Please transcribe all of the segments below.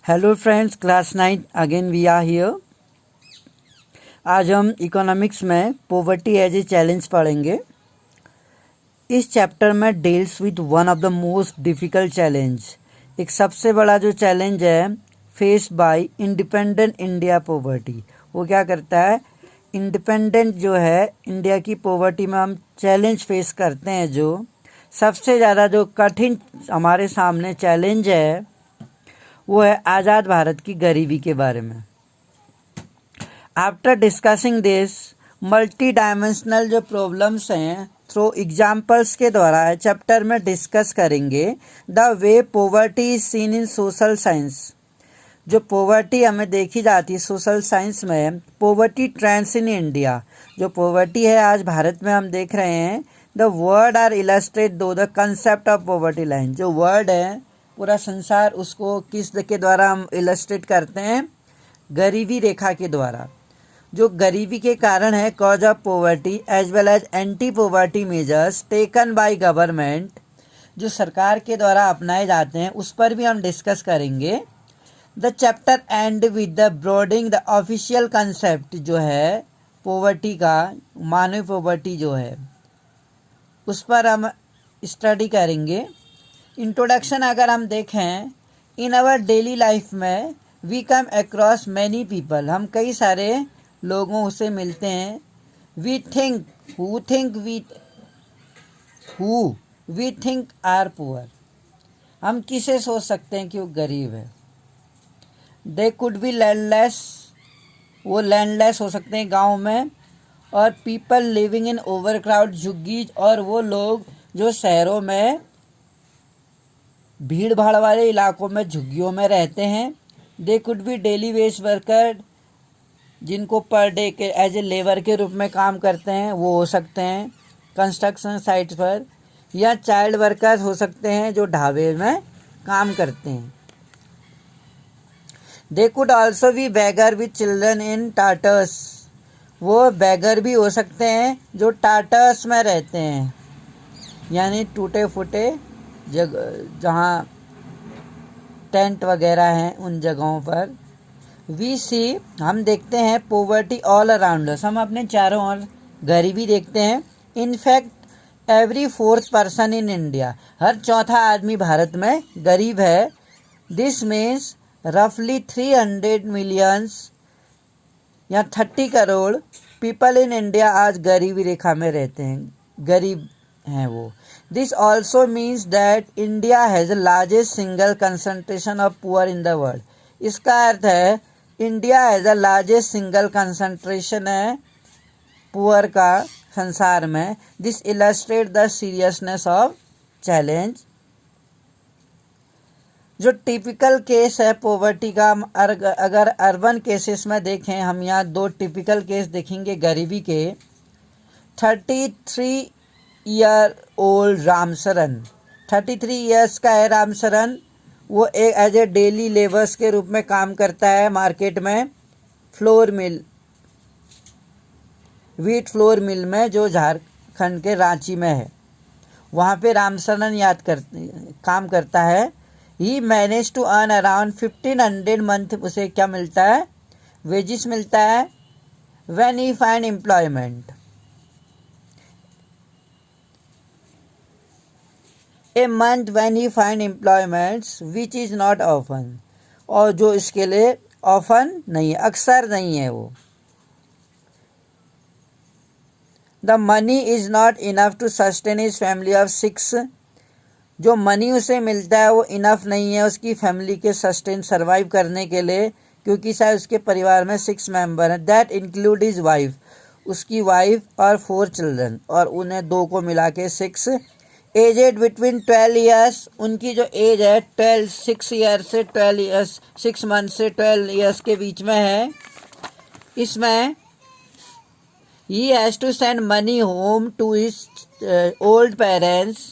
Hello friends, class 9 again we are here. आज हम economics में पॉवर्टी एज ए चैलेंज पढ़ेंगे। इस चैप्टर में deals with one of the most difficult challenge. एक सबसे बड़ा जो चैलेंज है face by independent India poverty. वो क्या करता है, इंडिपेंडेंट जो है इंडिया की पॉवर्टी में हम चैलेंज फेस करते हैं। जो सबसे ज़्यादा जो कठिन हमारे सामने चैलेंज है वो है आज़ाद भारत की गरीबी के बारे में। After discussing this multi dimensional जो प्रॉब्लम्स हैं थ्रू एग्जाम्पल्स के द्वारा चैप्टर में डिस्कस करेंगे the way poverty is seen in social science. जो पॉवर्टी हमें देखी जाती है सोशल साइंस में, पॉवर्टी ट्रेंड्स इन इंडिया। जो पॉवर्टी है आज भारत में हम देख रहे हैं, द वर्ड आर इलस्ट्रेट दो the concept of poverty line. जो वर्ड है पूरा संसार उसको किस के द्वारा हम इलस्ट्रेट करते हैं, गरीबी रेखा के द्वारा। जो गरीबी के कारण है cause of poverty as well as anti poverty measures taken by government, जो सरकार के द्वारा अपनाए जाते हैं उस पर भी हम डिस्कस करेंगे। The chapter and with the broadening the official concept जो है पॉवर्टी का, मानव पॉवर्टी जो है उस पर हम स्टडी करेंगे। इंट्रोडक्शन अगर हम देखें, इन आवर डेली लाइफ में we come across many people, हम कई सारे लोगों से मिलते हैं। We think we think are poor, हम किसे सोच सकते हैं कि वो गरीब है। दे कुड बी लैंडलेस, वो लैंडलेस हो सकते हैं गांव में। और people living in over crowd झुग्गीज, और वो लोग जो शहरों में भीड़ भाड़ वाले इलाकों में झुग्गियों में रहते हैं। They could B daily veg worker, जिनको पर डे के एज ए लेबर के रूप में काम करते हैं वो हो सकते हैं कंस्ट्रक्शन साइट पर, या चाइल्ड वर्कर्स हो सकते हैं जो ढाबे में काम करते हैं। They could also be beggar with children in tatters, वो बैगर भी हो सकते हैं जो टाटर्स में रहते हैं, यानी टूटे फूटे जहाँ टेंट वगैरह हैं उन जगहों पर। वी सी, हम देखते हैं पॉवर्टी ऑल अराउंड अस, हम अपने चारों ओर गरीबी देखते हैं। In fact every fourth person in India, हर चौथा आदमी भारत में गरीब है। दिस मीन्स रफली 300 मिलियंस या 30 करोड़ पीपल इन इंडिया आज गरीबी रेखा में रहते हैं, गरीब हैं वो। This also means that India has the largest single concentration of poor in the world. इसका अर्थ है India has the largest single concentration है पुअर का संसार में। This illustrate the seriousness of challenge. जो टिपिकल केस है पॉवर्टी का, अगर अर्बन केसेस में देखें हम, यहाँ दो टिपिकल केस देखेंगे गरीबी के। 33 ईयर ओल्ड रामचरण, 33 ईयर्स का है रामचरण। वो एक एज ए डेली लेबर्स के रूप में काम करता है मार्केट में, flour mill, wheat flour mill में, जो झारखंड के रांची में है, वहाँ पे रामचरण काम करता है। He manage to earn around 1500 month, उसे क्या मिलता है, वेजिस मिलता है। When he find employment, a month when he find employments which is not often, और जो इसके लिए ऑफन नहीं है, अक्सर नहीं है वो। The money is not enough to sustain his family of 6, जो मनी उसे मिलता है वो इनफ नहीं है उसकी फैमिली के सस्टेन सर्वाइव करने के लिए, क्योंकि शायद उसके परिवार में 6 मेंबर हैं। दैट इंक्लूड हिज वाइफ, उसकी वाइफ और 4 चिल्ड्रन, और उन्हें 2 को मिला के 6। एजेड बिटवीन 12 ईयर्स, उनकी जो एज है 6 ईयर से 12 ईयर्स, 6 मंथ से 12 ईयर्स के बीच में है। इसमें he has to send money home to his old parents,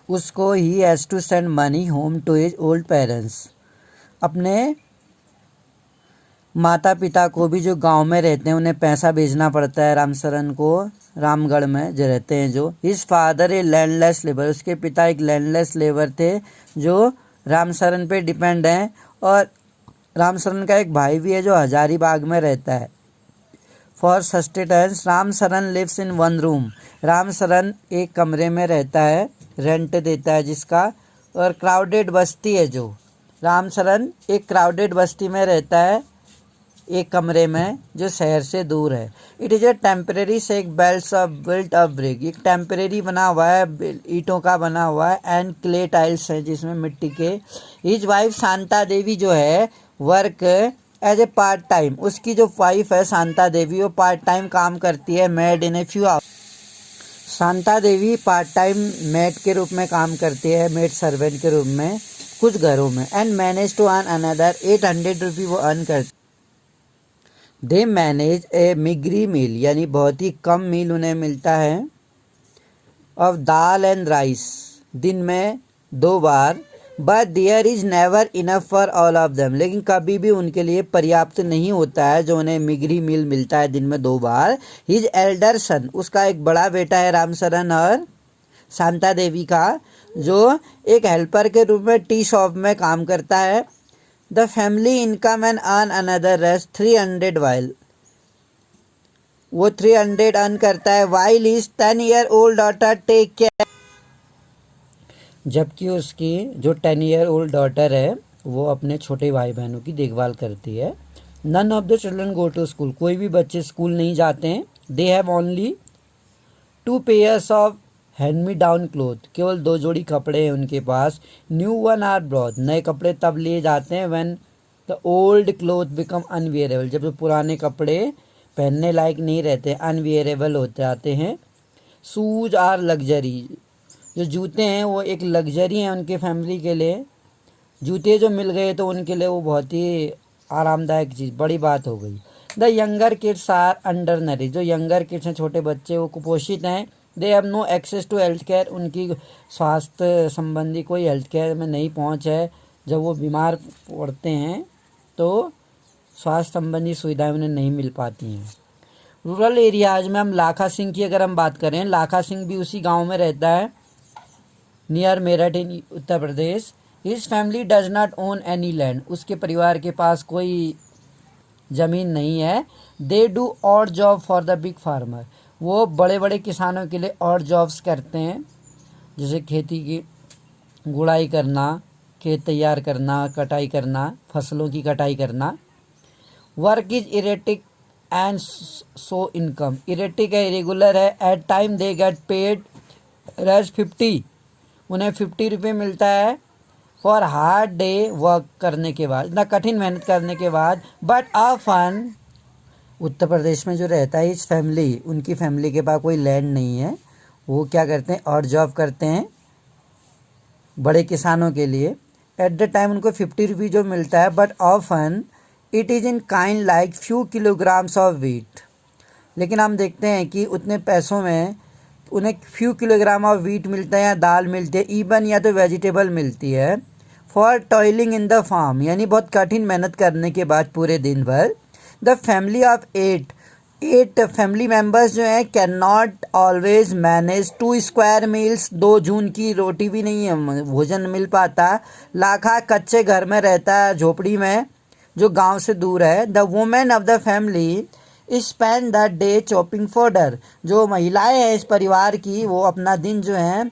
उसको he has to send money home to his old parents, अपने माता पिता को भी जो गांव में रहते हैं उन्हें पैसा भेजना पड़ता है रामचरण को, रामगढ़ में जो रहते हैं। जो हिज फादर ए लैंडलेस लेबर, उसके पिता एक लैंडलेस लेबर थे जो रामसरन पे डिपेंड हैं। और रामसरन का एक भाई भी है जो हजारीबाग में रहता है। For sustenance Ramsaran lives in one room. Ramsaran एक कमरे में रहता है, रेंट देता है जिसका। और क्राउडेड बस्ती है जो, रामसरन एक क्राउडेड बस्ती में रहता है, एक कमरे में जो शहर से दूर है। It is a temporary shack belt of built of brick. एक टेम्परेरी बना हुआ है, ईंटों का बना हुआ है, एंड क्ले टाइल्स है जिसमें मिट्टी के। हिज वाइफ शांता देवी जो है work as a part time. उसकी जो वाइफ है शांता देवी वो पार्ट टाइम काम करती है, made in a few hours. Shanta Devi part time made के रूप में काम करती है, मेड सर्वेंट के रूप में कुछ घरों में। And manage to earn another 800 rupee वो अर्न करती। दे मैनेज ए मिगरी मील, यानी बहुत ही कम मील उन्हें मिलता है, ऑफ दाल एंड राइस, दिन में 2 बार। But there is never enough for all of them, लेकिन कभी भी उनके लिए पर्याप्त नहीं होता है जो उन्हें मिगरी मील मिलता है दिन में 2 बार। हिज एल्डर सन, उसका एक बड़ा बेटा है रामसरन और शांता देवी का, जो एक हेल्पर के रूप में टी शॉप में काम करता है। The family income and earn another rest 300 while, वो 300 अर्न करता है। While his 10 year old daughter take care, जबकि उसकी जो 10 ईयर ओल्ड डॉटर है वो अपने छोटे भाई बहनों की देखभाल करती है। None of the children go to school, कोई भी बच्चे स्कूल नहीं जाते हैं। They have only 2 pairs of hand me down cloth, केवल 2 जोड़ी कपड़े हैं उनके पास। न्यू वन आर ब्रॉथ, नए कपड़े तब लिए जाते हैं when the old cloth become unwearable, जब पुराने कपड़े पहनने लायक नहीं रहते, अनवियरेबल होते आते हैं। शूज आर लग्जरी, जो जूते हैं वो एक लग्जरी हैं उनके फैमिली के लिए। जूते जो मिल गए तो उनके लिए वो बहुत ही आरामदायक चीज़, बड़ी बात हो गई। The younger kids are undernourish, जो यंगर किड्स हैं छोटे बच्चे वो कुपोषित हैं। They have no access to health care, उनकी स्वास्थ्य संबंधी कोई हेल्थ केयर में नहीं पहुंच है। जब वो बीमार पड़ते हैं तो स्वास्थ्य संबंधी सुविधाएं उन्हें नहीं मिल पाती हैं। रूरल एरियाज में हम लाखा सिंह की अगर हम बात करें, लाखा सिंह भी उसी गांव में रहता है, near Meerut in Uttar Pradesh. His family does not own any land, उसके परिवार के पास कोई ज़मीन नहीं है। They do odd job for the big farmer, वो बड़े बड़े किसानों के लिए ऑड जॉब्स करते हैं, जैसे खेती की गुड़ाई करना, खेत तैयार करना, कटाई करना, फसलों की कटाई करना। Work is erratic and so income, erratic है, इरेगुलर है। At time they get paid रेज 50, उन्हें 50 रुपये मिलता है फॉर हार्ड डे वर्क करने के बाद, इतना कठिन मेहनत करने के बाद। बट ऑफन, उत्तर प्रदेश में जो रहता है इस फैमिली, उनकी फैमिली के पास कोई लैंड नहीं है, वो क्या करते हैं और जॉब करते हैं बड़े किसानों के लिए। एट द टाइम उनको 50 रुपये जो मिलता है, but often it is in kind like few kilograms of wheat, लेकिन हम देखते हैं कि उतने पैसों में उन्हें फ्यू किलोग्राम ऑफ वीट मिलता है या दाल मिलती है, इवन या तो वेजिटेबल मिलती है। For toiling in the farm, यानी बहुत कठिन मेहनत करने के बाद पूरे दिन भर। The family of 8 family members जो हैं can not always manage 2 square meals, 2 जून की रोटी भी नहीं है भोजन मिल पाता। लाखा कच्चे घर में रहता है, झोपड़ी में, जो गांव से दूर है। The women of the family spend the day chopping fodder, जो महिलाएं हैं इस परिवार की वो अपना दिन जो है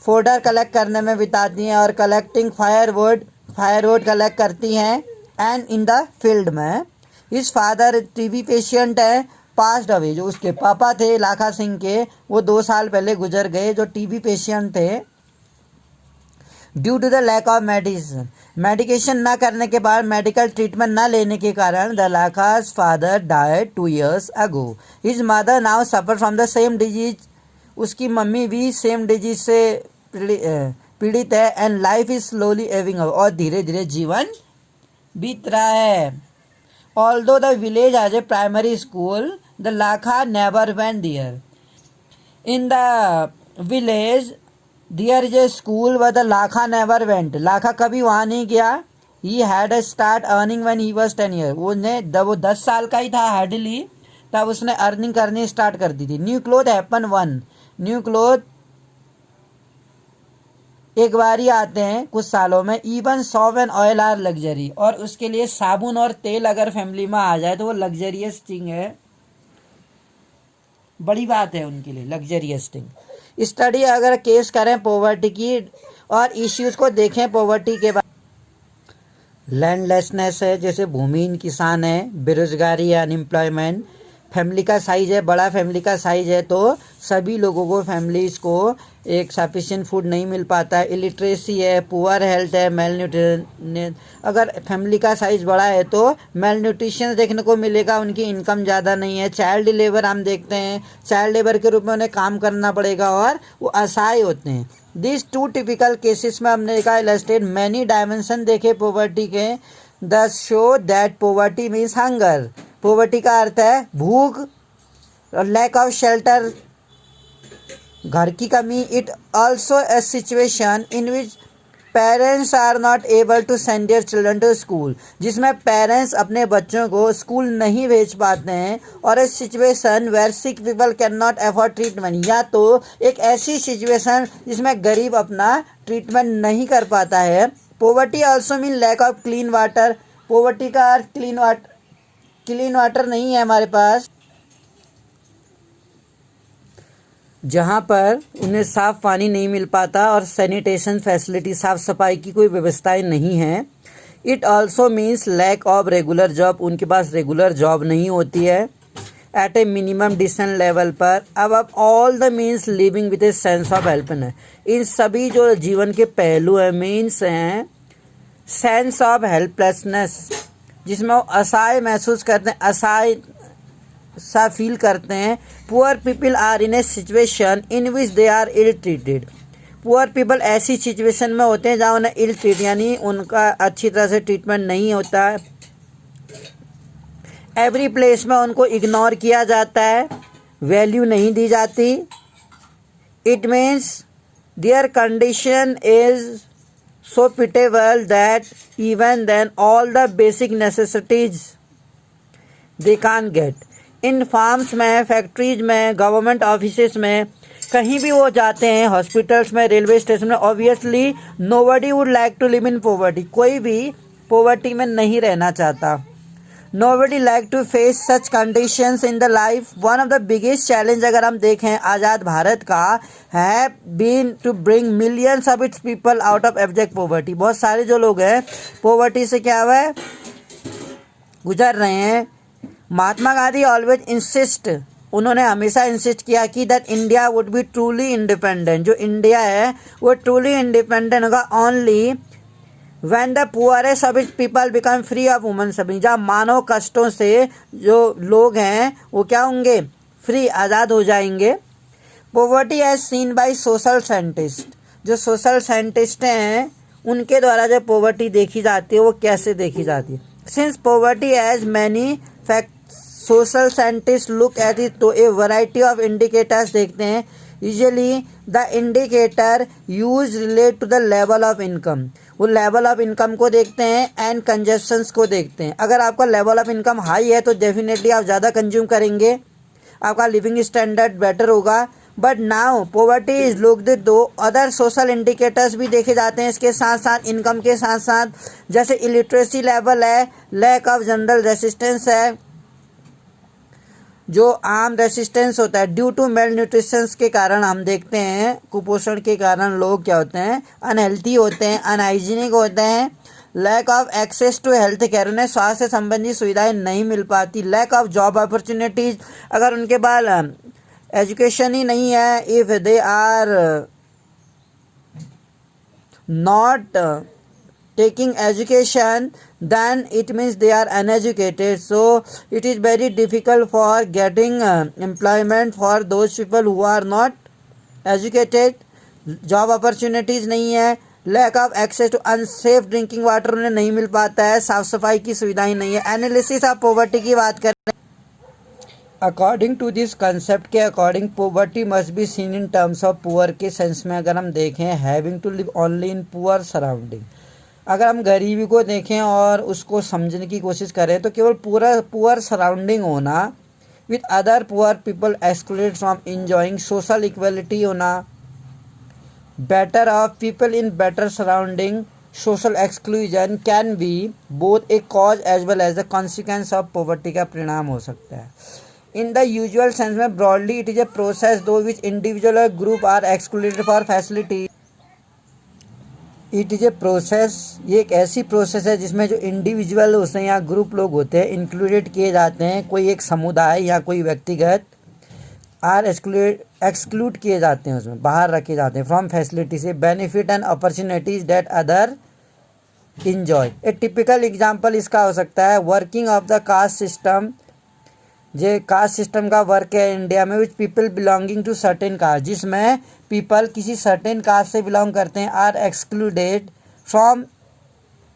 फोडर कलेक्ट करने में बिताती हैं और कलेक्टिंग फायरवुड कलेक्ट करती हैं। एंड इन द फील्ड में इस फादर टीबी पेशेंट है, पास्ड अवे, जो उसके पापा थे लाखा सिंह के वो 2 साल पहले गुजर गए, जो टीबी पेशेंट थे। Due to the lack of medicine, medication ना करने के बाद, मेडिकल ट्रीटमेंट ना लेने के कारण the Lakha's father died 2 years ago। His mother now suffer from the same disease, उसकी मम्मी भी सेम डिजीज से पीड़ित है। And life is slowly ebbing up, और धीरे धीरे जीवन बीत रहा है। Although the village has a primary school, the Lakha never went there. In the village there is a school but the Lakha never went, Lakha कभी वहाँ नहीं गया। He had a start earning when he was 10 year, वो 10 साल का ही था hardly, तब उसने अर्निंग करनी स्टार्ट कर दी थी। New cloth happen 1, new cloth एक बार ही आते हैं कुछ सालों में। Even soap and oil are luxury, और उसके लिए साबुन और तेल अगर फैमिली में आ जाए तो वो लग्जरियस थिंग है, बड़ी बात है उनके लिए लग्जरियस थिंग। स्टडी अगर केस करें पॉवर्टी की और इश्यूज को देखें पॉवर्टी के बाद, लैंडलेसनेस है, जैसे भूमिहीन किसान है, बेरोजगारी या अनएम्प्लॉयमेंट, फैमिली का साइज है, बड़ा फैमिली का साइज है तो सभी लोगों को फैमिलीज़ को एक सफिशिएंट फूड नहीं मिल पाता है, इलिटरेसी है, पुअर हेल्थ है, मेल न्यूट्रिशन, अगर फैमिली का साइज बड़ा है तो मेल न्यूट्रिशन देखने को मिलेगा, उनकी इनकम ज़्यादा नहीं है, चाइल्ड लेबर हम देखते हैं, चाइल्ड लेबर के रूप में उन्हें काम करना पड़ेगा और वो असहाय होते हैं। दिस टू टिपिकल केसेस में हमने देखा इलस्ट्रेट मैनी डायमेंशन देखे पॉवर्टी के, दस show that poverty means hunger, poverty का अर्थ है भूख, लैक ऑफ शेल्टर, घर की कमी। It also a situation in which parents are not able to send their children to school, जिसमें पेरेंट्स अपने बच्चों को स्कूल नहीं भेज पाते हैं, और a situation where sick people can not afford treatment, या तो एक ऐसी सिचुएशन जिसमें गरीब अपना ट्रीटमेंट नहीं कर पाता है। Poverty also mean lack of clean water, poverty का अर्थ क्लीन वाटर नहीं है हमारे पास, जहाँ पर उन्हें साफ़ पानी नहीं मिल पाता और सैनिटेशन फैसिलिटी, साफ़ सफाई की कोई व्यवस्थाएं नहीं हैं। It also means lack of regular job, उनके पास रेगुलर जॉब नहीं होती है। At a minimum decent level पर, अब all the means living with a sense of helplessness, इन सभी जो जीवन के पहलू हैं मीन्स हैं सेंस ऑफ हेल्पलेसनेस, जिसमें वो असहाय महसूस करते हैं, असहाय सा फील करते हैं। Poor people are in a situation in which they are ill treated, poor people ऐसी सिचुएशन में होते हैं जहाँ उन्हें इल ट्रीट यानी उनका अच्छी तरह से ट्रीटमेंट नहीं होता है, एवरी प्लेस में उनको इग्नोर किया जाता है, वैल्यू नहीं दी जाती। It means their condition is so pitiable that even then all the basic necessities they can get. In farms में, फैक्ट्रीज में, गवर्नमेंट ऑफिसेस में, कहीं भी वो जाते हैं, हॉस्पिटल्स में, रेलवे स्टेशन में, obviously nobody would like to live in poverty, कोई भी पॉवर्टी में नहीं रहना चाहता। Nobody like to face such conditions in the life. One of the biggest challenge अगर हम देखें आज़ाद भारत का है been to bring millions of its people out of abject poverty, बहुत सारे जो लोग हैं पॉवर्टी से क्या हुआ है गुजर रहे हैं। महात्मा गांधी ऑलवेज इंसिस्ट, उन्होंने हमेशा इंसिस्ट किया कि that India would be truly independent, जो इंडिया है वो ट्रूली इंडिपेंडेंट होगा only when the poorest of its people become free of women suffering, जहाँ मानव कष्टों से जो लोग हैं वो क्या होंगे, फ्री, आज़ाद हो जाएंगे। Poverty as seen by social scientist, जो सोशल साइंटिस्ट हैं उनके द्वारा जो पॉवर्टी देखी जाती है वो कैसे देखी जाती है। Since poverty as many fact social scientist look at it, तो ए वैरायटी ऑफ इंडिकेटर्स देखते हैं। Usually the indicator use relate to the level of income, वो लेवल ऑफ इनकम को देखते हैं एंड कंजप्शंस को देखते हैं। अगर आपका लेवल ऑफ इनकम हाई है तो डेफिनेटली आप ज़्यादा कंज्यूम करेंगे, आपका लिविंग स्टैंडर्ड बेटर होगा। But now poverty is looked दो अदर सोशल इंडिकेटर्स भी देखे जाते हैं इसके साथ साथ, इनकम के साथ साथ, जैसे इलिटरेसी लेवल है, लैक ऑफ जनरल रेसिस्टेंस है, जो आम रेसिस्टेंस होता है ड्यू टू मेल न्यूट्रिशंस के कारण हम देखते हैं, कुपोषण के कारण लोग क्या होते हैं, अनहेल्थी होते हैं, अनहाइजीनिक होते हैं। Lack of access to health care, उन्हें स्वास्थ्य से संबंधी सुविधाएं नहीं मिल पाती। लैक ऑफ जॉब अपॉर्चुनिटीज, अगर उनके पास एजुकेशन ही नहीं है, if they are not taking education, then it means they are uneducated, so it is very difficult for getting employment for those people who are not educated. Job opportunities नहीं है, lack of access to unsafe drinking water उन्हें नहीं मिल पाता है, साफ सफाई की सुविधाएं नहीं है। एनालिसिस ऑफ पॉवर्टी की बात करें, अकॉर्डिंग टू दिस कंसेप्ट के according poverty must be seen in terms of poor के सेंस में अगर हम देखें, having to live only in poor surrounding, अगर हम गरीबी को देखें और उसको समझने की कोशिश करें तो केवल पुअर सराउंडिंग होना, with other poor people excluded from enjoying social equality होना, better off people in better surrounding social exclusion can be both a cause as well as the consequence of poverty का परिणाम हो सकता है। In the usual sense में broadly it is a process through which individual और group are excluded for facility. It is a process, ये एक ऐसी प्रोसेस है जिसमें जो इंडिविजुअल होते हैं या ग्रुप लोग होते हैं इंक्लूडेड किए जाते हैं, कोई एक समुदाय या कोई व्यक्तिगत आर एक्सक्लूड किए जाते हैं, उसमें बाहर रखे जाते हैं फ्रॉम फैसिलिटी से, benefit and opportunities that other enjoy. A typical example इसका हो सकता है working of the caste system. जो कास्ट सिस्टम का वर्क है इंडिया में, which people belonging to certain caste, जिसमें पीपल किसी सर्टेन कास्ट से बिलोंग करते हैं, are excluded from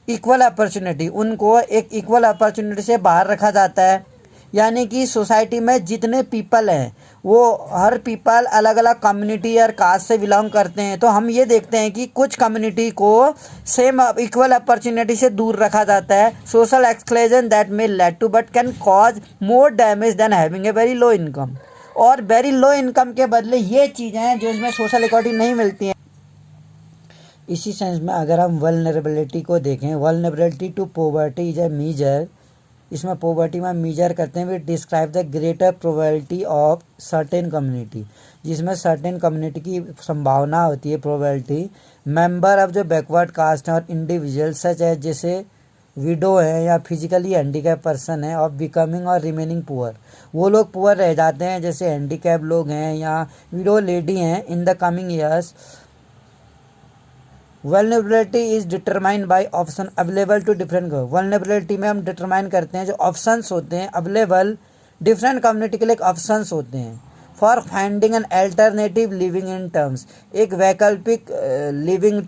equal opportunity, उनको एक इक्वल अपॉर्चुनिटी से बाहर रखा जाता है। यानी कि सोसाइटी में जितने पीपल हैं वो हर पीपल अलग अलग कम्युनिटी और कास्ट से बिलोंग करते हैं, तो हम ये देखते हैं कि कुछ कम्युनिटी को सेम इक्वल अपॉर्चुनिटी से दूर रखा जाता है। Social exclusion that may lead to but can cause more damage than having a very low income. और वेरी लो इनकम के बदले ये चीज़ें हैं जो इसमें सोशल इक्वालिटी नहीं मिलती हैं। इसी सेंस में अगर हम वल्नरेबिलिटी को देखें, vulnerability to poverty is a measure, इसमें पॉवर्टी में मीजर करते हैं we describe the greater probability of certain community, जिसमें सर्टेन कम्युनिटी की संभावना होती है प्रोबेबिलिटी मेंबर ऑफ जो बैकवर्ड कास्ट हैं और इंडिविजुअल सच है जैसे विडो है या फिजिकली हैंडीकैप पर्सन है ऑफ बिकमिंग और रिमेनिंग पुअर, वो लोग पुअर रह जाते हैं जैसे हैंडीकैप लोग हैं या विडो लेडी हैं in the coming years. Vulnerability is determined by option available to different group. Vulnerability में हम डिटरमाइन करते हैं जो ऑप्शंस होते हैं अवेलेबल डिफरेंट कम्युनिटी के लिए ऑप्शंस होते हैं for finding an alternative living in terms, एक वैकल्पिक लिविंग